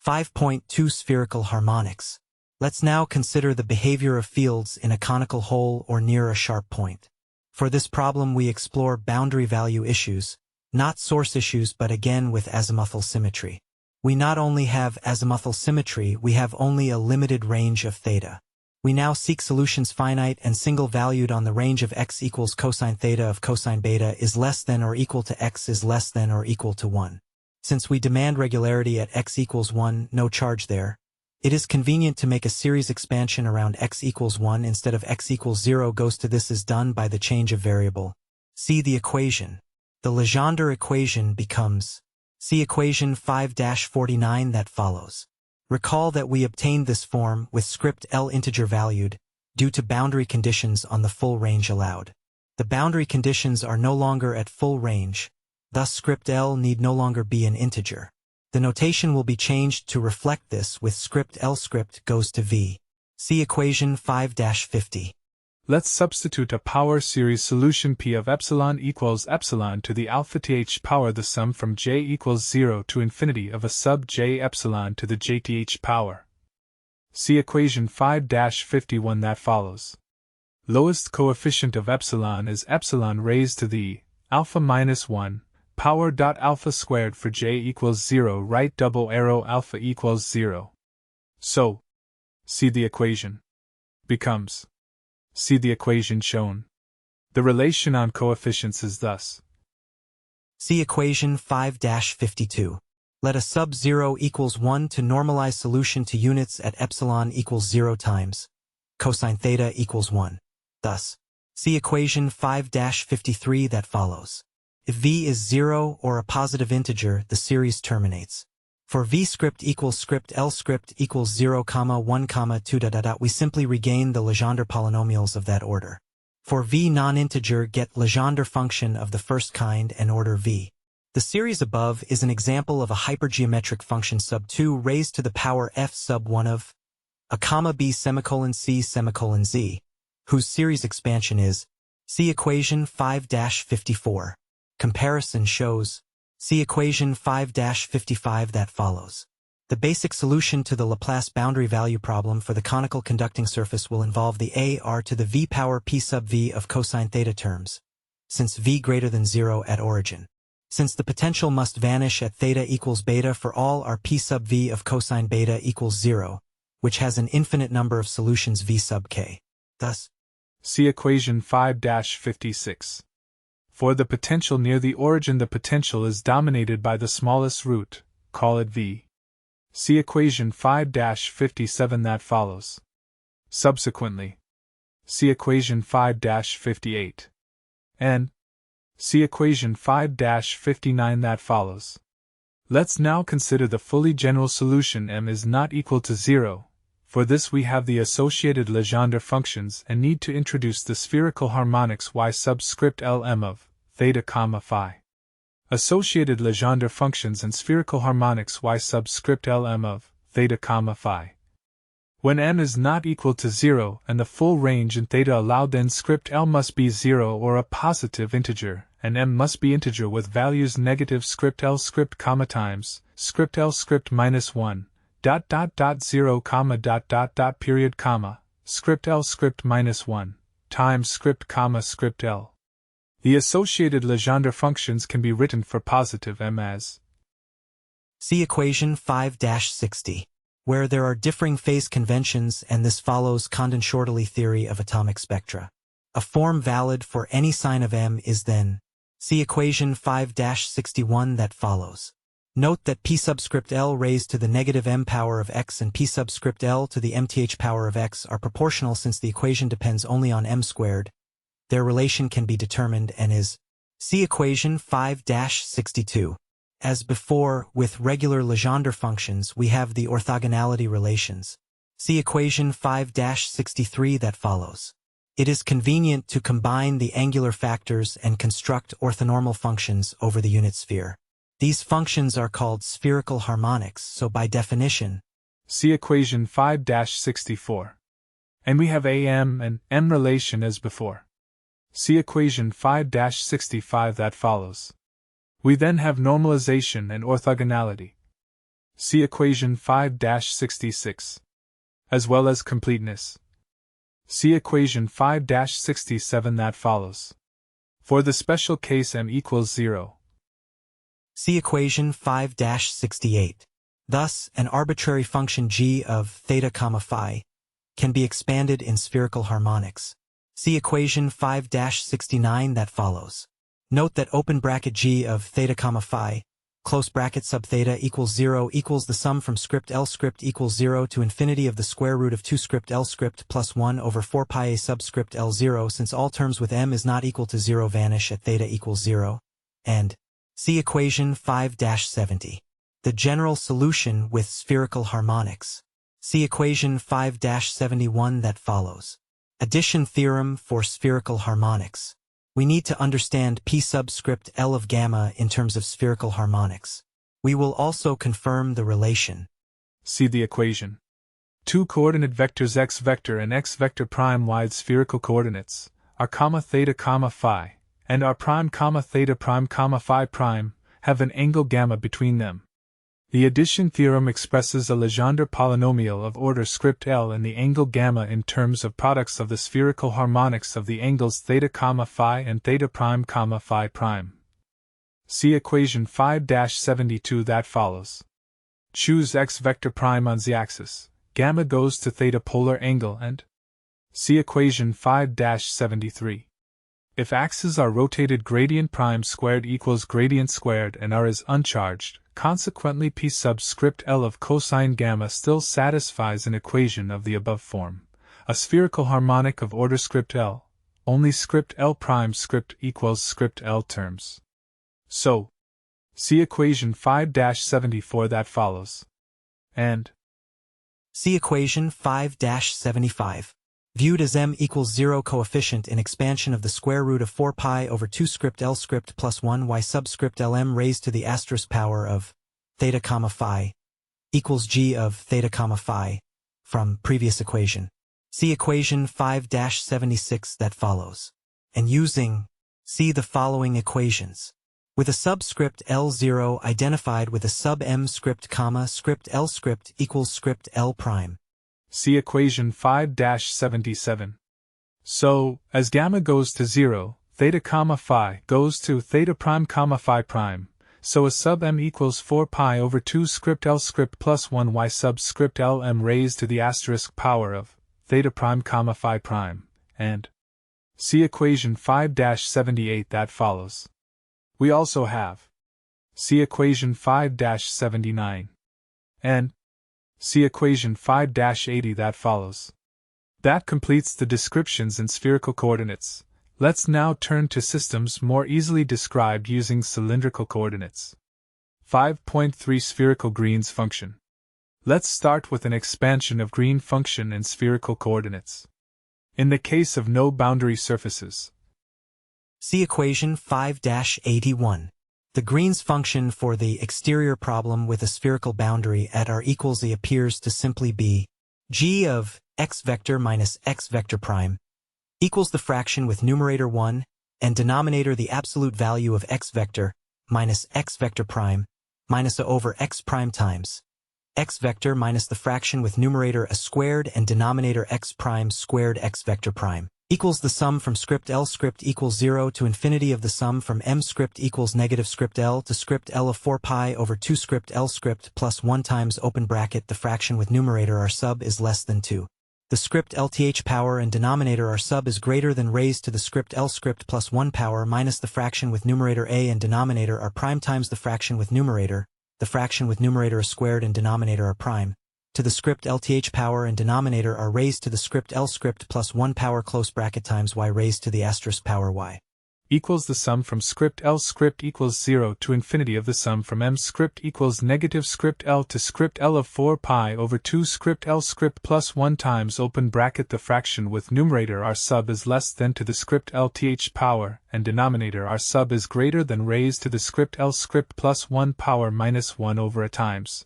5.2 Spherical Harmonics. Let's now consider the behavior of fields in a conical hole or near a sharp point. For this problem we explore boundary value issues, not source issues but again with azimuthal symmetry. We not only have azimuthal symmetry, we have only a limited range of theta. We now seek solutions finite and single-valued on the range of x equals cosine theta of cosine beta is less than or equal to x is less than or equal to 1. Since we demand regularity at x equals 1, no charge there, it is convenient to make a series expansion around x equals 1 instead of x equals 0 goes to this is done by the change of variable. See the equation. The Legendre equation becomes, see equation 5-49 that follows. Recall that we obtained this form with script L integer valued, due to boundary conditions on the full range allowed. The boundary conditions are no longer at full range, thus script L need no longer be an integer. The notation will be changed to reflect this with script L script goes to V. See equation 5-50. Let's substitute a power series solution P of epsilon equals epsilon to the alpha th power the sum from j equals 0 to infinity of a sub j epsilon to the jth power. See equation 5-51 that follows. Lowest coefficient of epsilon is epsilon raised to the alpha minus 1 power dot alpha squared for j equals 0 right double arrow alpha equals 0. So, see the equation. Becomes. See the equation shown. The relation on coefficients is thus. See equation 5-52. Let a sub 0 equals 1 to normalize solution to units at epsilon equals 0 times cosine theta equals 1. Thus, see equation 5-53 that follows. If v is 0 or a positive integer, the series terminates. For v script equals script L script equals 0, 1, 2 ... we simply regain the Legendre polynomials of that order. For v non-integer, get Legendre function of the first kind and order v. The series above is an example of a hypergeometric function sub 2 raised to the power f sub 1 of a comma b semicolon c semicolon z, whose series expansion is, see equation 5-54. Comparison shows, see equation 5-55 that follows. The basic solution to the Laplace boundary value problem for the conical conducting surface will involve the a r to the v power p sub v of cosine theta terms, since v greater than 0 at origin. Since the potential must vanish at theta equals beta for all r p sub v of cosine beta equals 0, which has an infinite number of solutions v sub k. Thus, see equation 5-56. For the potential near the origin, the potential is dominated by the smallest root, call it v. See equation 5-57 that follows. Subsequently, see equation 5-58. And see equation 5-59 that follows. Let's now consider the fully general solution m is not equal to 0. For this we have the associated Legendre functions and need to introduce the spherical harmonics y subscript Lm of theta, phi. Associated Legendre functions and spherical harmonics y subscript Lm of theta, phi. When m is not equal to 0 and the full range in theta allowed, then script L must be 0 or a positive integer, and m must be integer with values negative script L script times script L script minus 1. 0, period, script L script minus 1, times script script L. The associated Legendre functions can be written for positive m as. See equation 5-60, where there are differing phase conventions and this follows Condon-Shortely theory of atomic spectra. A form valid for any sign of m is then, see equation 5-61 that follows. Note that p subscript L raised to the negative m power of x and p subscript L to the mth power of x are proportional since the equation depends only on m squared. Their relation can be determined and is, see equation 5-62. As before, with regular Legendre functions we have the orthogonality relations. See equation 5-63 that follows. It is convenient to combine the angular factors and construct orthonormal functions over the unit sphere. These functions are called spherical harmonics, so by definition, see equation 5-64. And we have a m and m relation as before. See equation 5-65 that follows. We then have normalization and orthogonality. See equation 5-66. As well as completeness. See equation 5-67 that follows. For the special case m equals 0. See equation 5-68. Thus, an arbitrary function g of theta, phi can be expanded in spherical harmonics. See equation 5-69 that follows. Note that open bracket g of theta, phi, close bracket sub theta equals 0 equals the sum from script L script equals 0 to infinity of the square root of 2 script L script plus 1 over 4 pi a subscript L0 since all terms with m is not equal to 0 vanish at theta equals 0, and see equation 5-70. The general solution with spherical harmonics. See equation 5-71 that follows. Addition theorem for spherical harmonics. We need to understand p subscript L of gamma in terms of spherical harmonics. We will also confirm the relation. See the equation. Two coordinate vectors x vector and x vector prime wide spherical coordinates are theta, phi, and r prime, theta prime, phi prime have an angle gamma between them. The addition theorem expresses a Legendre polynomial of order script L and the angle gamma in terms of products of the spherical harmonics of the angles theta, phi and theta prime, phi prime. See equation 5-72 that follows. Choose x vector prime on z-axis. Gamma goes to theta polar angle and see equation 5-73. If axes are rotated, gradient prime squared equals gradient squared and r is uncharged, consequently p subscript L of cosine gamma still satisfies an equation of the above form. A spherical harmonic of order script L, only script L prime script equals script L terms. So, see equation 5-74 that follows. And see equation 5-75. Viewed as m equals 0 coefficient in expansion of the square root of 4 pi over 2 script L script plus 1 y subscript Lm raised to the asterisk power of theta, phi equals g of theta, phi from previous equation. See equation 5-76 that follows. And using, see the following equations. With a subscript L0 identified with a sub m script, script L script equals script L prime. See equation 5-77. So, as gamma goes to 0, theta, phi goes to theta prime, phi prime, so a sub m equals 4 pi over 2 script L script plus 1 y subscript L m raised to the asterisk power of theta prime, phi prime, and see equation 5-78 that follows. We also have see equation 5-79 and see equation 5-80 that follows. That completes the descriptions in spherical coordinates. Let's now turn to systems more easily described using cylindrical coordinates. 5.3 Spherical Green's function. Let's start with an expansion of Green function in spherical coordinates. In the case of no boundary surfaces. See equation 5-81. The Green's function for the exterior problem with a spherical boundary at r equals e appears to simply be g of x vector minus x vector prime equals the fraction with numerator 1 and denominator the absolute value of x vector minus x vector prime minus a over x prime times x vector minus the fraction with numerator a squared and denominator x prime squared x vector prime equals the sum from script L script equals 0 to infinity of the sum from m script equals negative script L to script L of 4 pi over 2 script L script plus 1 times open bracket the fraction with numerator r sub is less than 2. The script LTH power and denominator r sub is greater than raised to the script L script plus 1 power minus the fraction with numerator a and denominator r prime times the fraction with numerator a squared and denominator r prime, to the script LTH power and denominator are raised to the script L script plus 1 power close bracket times y raised to the asterisk power y. Equals the sum from script L script equals 0 to infinity of the sum from m script equals negative script L to script L of 4 pi over 2 script L script plus 1 times open bracket the fraction with numerator r sub is less than to the script LTH power and denominator r sub is greater than raised to the script L script plus 1 power minus 1 over a times.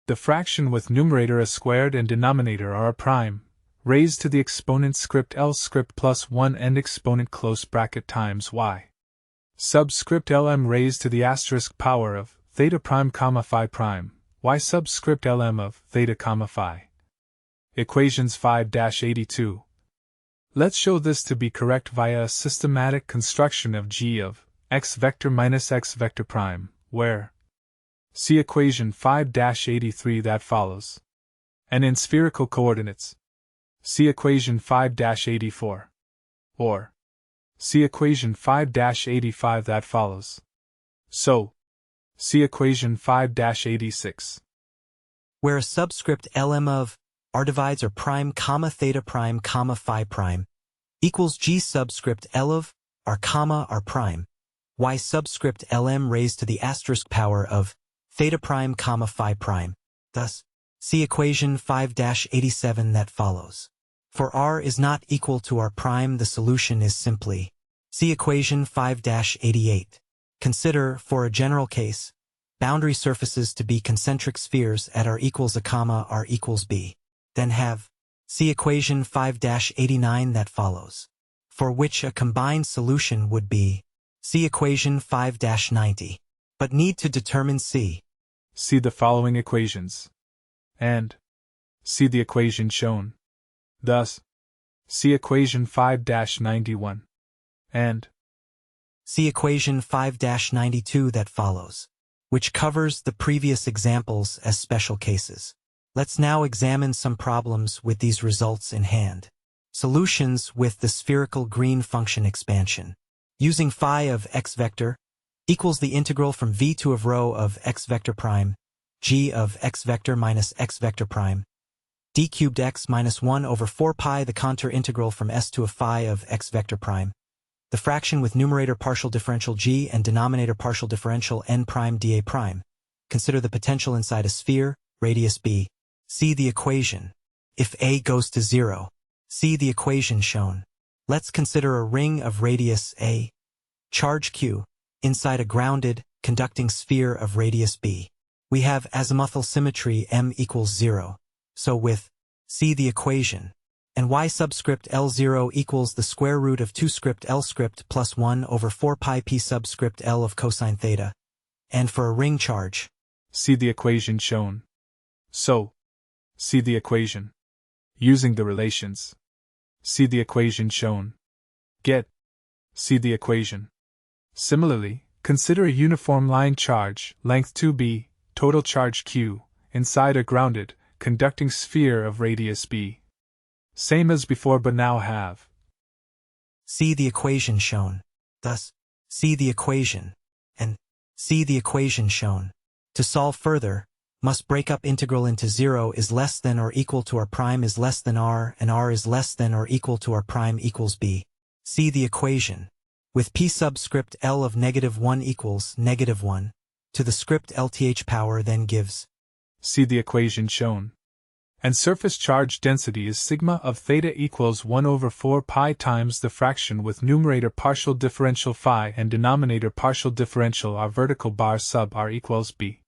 The fraction with numerator a squared and denominator r prime, raised to the exponent script L script plus 1 and exponent close bracket times y. Subscript Lm raised to the asterisk power of theta prime, phi prime, y subscript lm of theta comma phi. Equations 5-82. Let's show this to be correct via a systematic construction of g of x vector minus x vector prime, where see equation 5-83 that follows. And in spherical coordinates, see equation 5-84. Or see equation 5-85 that follows. So, see equation 5-86. Where a subscript lm of r divides or prime comma theta prime comma phi prime equals g subscript l of r comma r prime y subscript lm raised to the asterisk power of theta prime comma phi prime. Thus, see equation 5-87 that follows. For r is not equal to r prime, the solution is simply see equation 5-88. Consider, for a general case, boundary surfaces to be concentric spheres at r equals a comma r equals b. Then have see equation 5-89 that follows, for which a combined solution would be see equation 5-90. But need to determine c. See the following equations. And see the equation shown. Thus, see equation 5-91. And see equation 5-92 that follows, which covers the previous examples as special cases. Let's now examine some problems with these results in hand. Solutions with the spherical green function expansion. Using phi of x vector equals the integral from v to of rho of x vector prime, g of x vector minus x vector prime, d cubed x minus 1 over 4 pi the contour integral from s to a phi of x vector prime. The fraction with numerator partial differential g and denominator partial differential n prime dA prime. Consider the potential inside a sphere, radius b. See the equation. If a goes to 0, see the equation shown. Let's consider a ring of radius a, charge q, inside a grounded, conducting sphere of radius b. We have azimuthal symmetry m equals 0. So with see the equation, and y subscript L0 equals the square root of 2 script L script plus 1 over 4 pi p subscript L of cosine theta. And for a ring charge, see the equation shown. So, see the equation. Using the relations, see the equation shown. Get, see the equation. Similarly, consider a uniform line charge, length 2b, total charge q, inside a grounded, conducting sphere of radius b. Same as before but now have see the equation shown. Thus, see the equation, and see the equation shown. To solve further, must break up integral into 0 is less than or equal to r prime is less than r, and r is less than or equal to r prime equals b. See the equation. With p subscript L of -1 equals -1, to the script LTH power then gives see the equation shown. And surface charge density is sigma of theta equals 1 over 4 pi times the fraction with numerator partial differential phi and denominator partial differential r vertical bar sub r equals b.